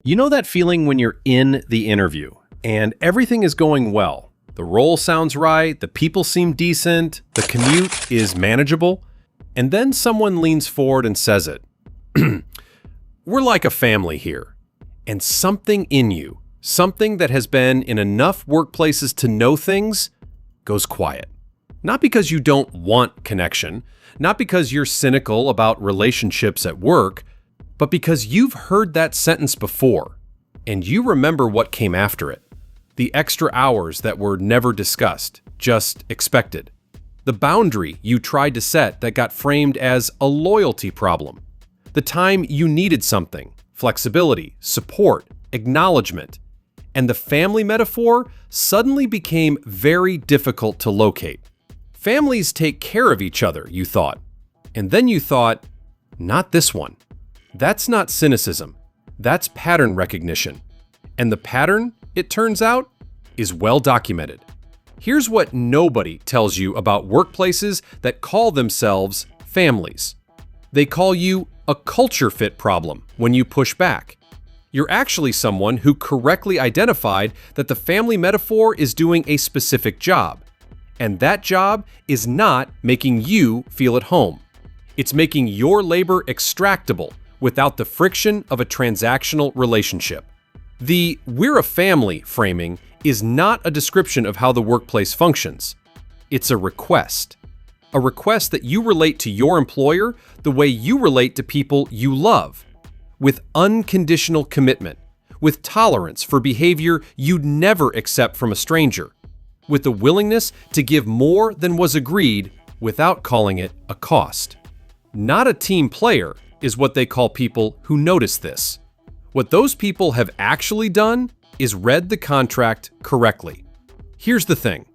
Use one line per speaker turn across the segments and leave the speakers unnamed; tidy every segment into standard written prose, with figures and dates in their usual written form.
You know that feeling when you're in the interview and everything is going well. The role sounds right, the people seem decent, the commute is manageable, and then someone leans forward and says it. We're like a family here. And something in you, something that has been in enough workplaces to know things, goes quiet. Not because you don't want connection, not because you're cynical about relationships at work, but because you've heard that sentence before, and you remember what came after it. The extra hours that were never discussed, just expected. The boundary you tried to set that got framed as a loyalty problem. The time you needed something, flexibility, support, acknowledgement. And the family metaphor suddenly became very difficult to locate. Families take care of each other, you thought. And then you thought, not this one. That's not cynicism. That's pattern recognition. And the pattern, it turns out, is well documented. Here's what nobody tells you about workplaces that call themselves families. They call you a culture fit problem when you push back. You're actually someone who correctly identified that the family metaphor is doing a specific job. And that job is not making you feel at home. It's making your labor extractable without the friction of a transactional relationship. The "we're a family" framing is not a description of how the workplace functions. It's a request. A request that you relate to your employer the way you relate to people you love, with unconditional commitment, with tolerance for behavior you'd never accept from a stranger, with the willingness to give more than was agreed without calling it a cost. Not a team player is what they call people who notice this. What those people have actually done is read the contract correctly. Here's the thing.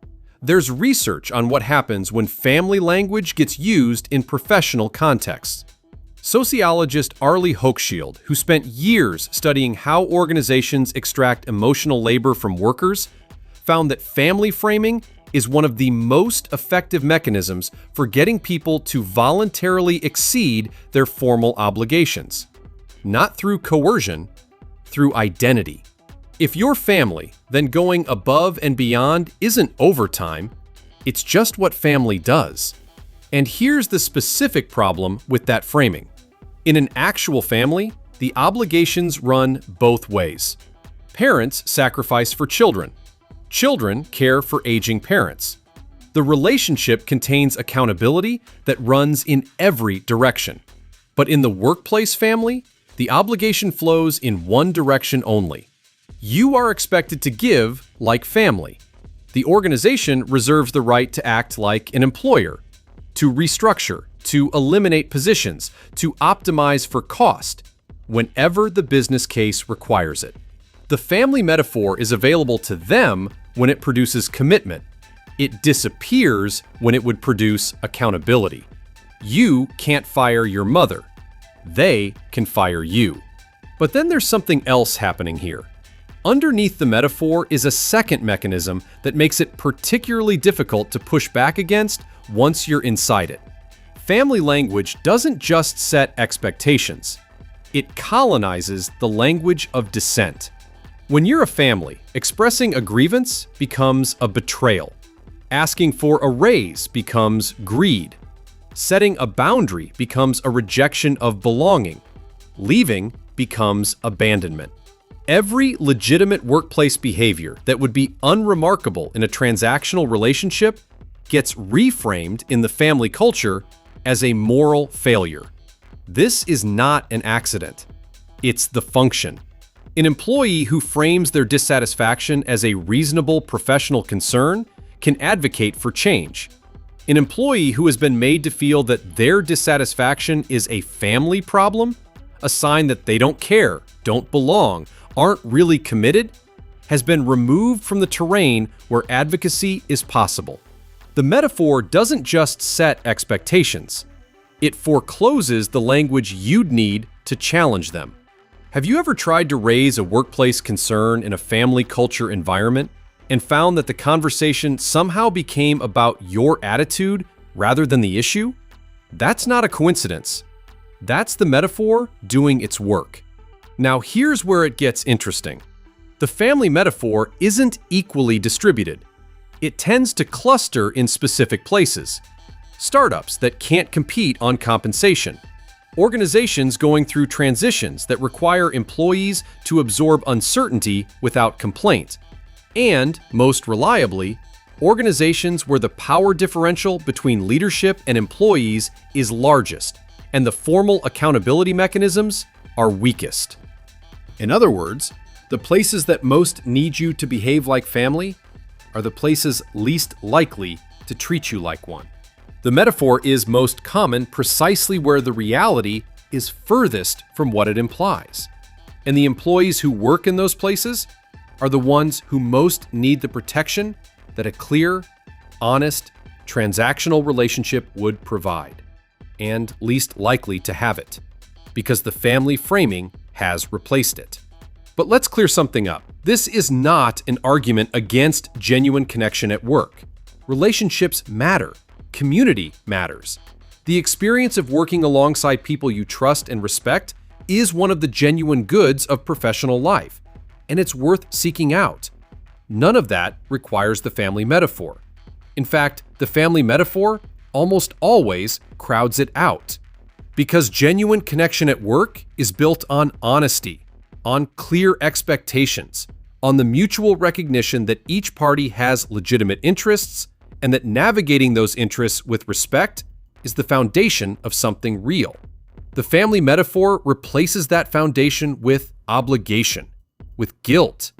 There's research on what happens when family language gets used in professional contexts. Sociologist Arlie Hochschild, who spent years studying how organizations extract emotional labor from workers, found that family framing is one of the most effective mechanisms for getting people to voluntarily exceed their formal obligations. Not through coercion, through identity. If your family, then going above and beyond isn't overtime, it's just what family does. And here's the specific problem with that framing. In an actual family, the obligations run both ways. Parents sacrifice for children. Children care for aging parents. The relationship contains accountability that runs in every direction. But in the workplace family, the obligation flows in one direction only. You are expected to give like family. The organization reserves the right to act like an employer, to restructure, to eliminate positions, to optimize for cost, whenever the business case requires it. The family metaphor is available to them when it produces commitment. It disappears when it would produce accountability. You can't fire your mother. They can fire you. But then there's something else happening here. Underneath the metaphor is a second mechanism that makes it particularly difficult to push back against once you're inside it. Family language doesn't just set expectations. It colonizes the language of dissent. When you're a family, expressing a grievance becomes a betrayal. Asking for a raise becomes greed. Setting a boundary becomes a rejection of belonging. Leaving becomes abandonment. Every legitimate workplace behavior that would be unremarkable in a transactional relationship gets reframed in the family culture as a moral failure. This is not an accident. It's the function. An employee who frames their dissatisfaction as a reasonable professional concern can advocate for change. An employee who has been made to feel that their dissatisfaction is a family problem, a sign that they don't care, don't belong, aren't really committed, has been removed from the terrain where advocacy is possible. The metaphor doesn't just set expectations. It forecloses the language you'd need to challenge them. Have you ever tried to raise a workplace concern in a family culture environment and found that the conversation somehow became about your attitude rather than the issue? That's not a coincidence. That's the metaphor doing its work. Now here's where it gets interesting. The family metaphor isn't equally distributed. It tends to cluster in specific places. Startups that can't compete on compensation. Organizations going through transitions that require employees to absorb uncertainty without complaint. And, most reliably, organizations where the power differential between leadership and employees is largest, and the formal accountability mechanisms are weakest. In other words, the places that most need you to behave like family are the places least likely to treat you like one. The metaphor is most common precisely where the reality is furthest from what it implies. And the employees who work in those places are the ones who most need the protection that a clear, honest, transactional relationship would provide, and least likely to have it, because the family framing has replaced it. But let's clear something up. This is not an argument against genuine connection at work. Relationships matter. Community matters. The experience of working alongside people you trust and respect is one of the genuine goods of professional life, and it's worth seeking out. None of that requires the family metaphor. In fact, the family metaphor almost always crowds it out. Because genuine connection at work is built on honesty, on clear expectations, on the mutual recognition that each party has legitimate interests, and that navigating those interests with respect is the foundation of something real. The family metaphor replaces that foundation with obligation, with guilt,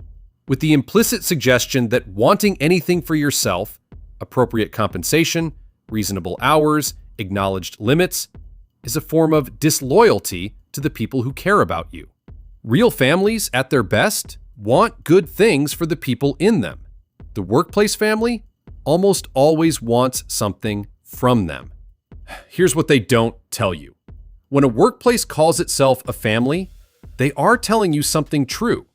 with the implicit suggestion that wanting anything for yourself, appropriate compensation, reasonable hours, acknowledged limits, is a form of disloyalty to the people who care about you. Real families, at their best, want good things for the people in them. The workplace family almost always wants something from them. Here's what they don't tell you. When a workplace calls itself a family, they are telling you something true.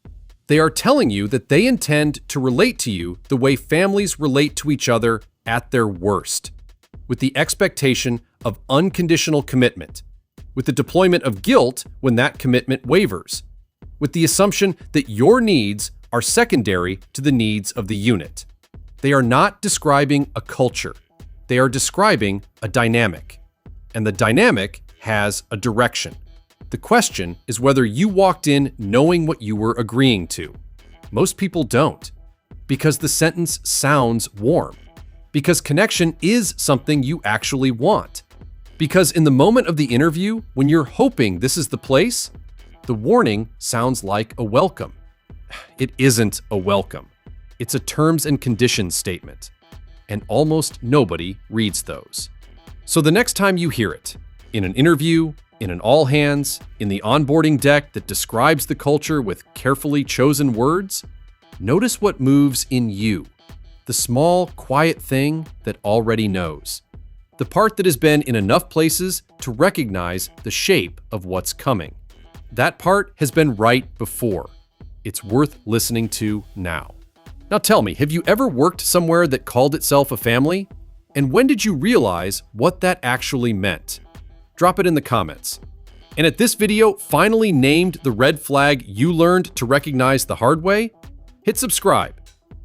They are telling you that they intend to relate to you the way families relate to each other at their worst, with the expectation of unconditional commitment, with the deployment of guilt when that commitment wavers, with the assumption that your needs are secondary to the needs of the unit. They are not describing a culture. They are describing a dynamic. And the dynamic has a direction. The question is whether you walked in knowing what you were agreeing to. Most people don't, because the sentence sounds warm, because connection is something you actually want, because in the moment of the interview, when you're hoping this is the place, the warning sounds like a welcome. It isn't a welcome. It's a terms and conditions statement, and almost nobody reads those. So the next time you hear it, in an interview, in an all hands, in the onboarding deck that describes the culture with carefully chosen words, notice what moves in you, the small, quiet thing that already knows, the part that has been in enough places to recognize the shape of what's coming. That part has been right before. It's worth listening to now. Now tell me, have you ever worked somewhere that called itself a family? And when did you realize what that actually meant? Drop it in the comments. And if this video finally named the red flag you learned to recognize the hard way, hit subscribe.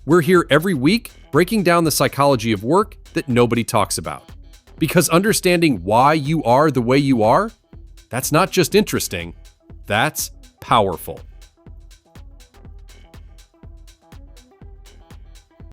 We're here every week breaking down the psychology of work that nobody talks about. Because understanding why you are the way you are, that's not just interesting, that's powerful.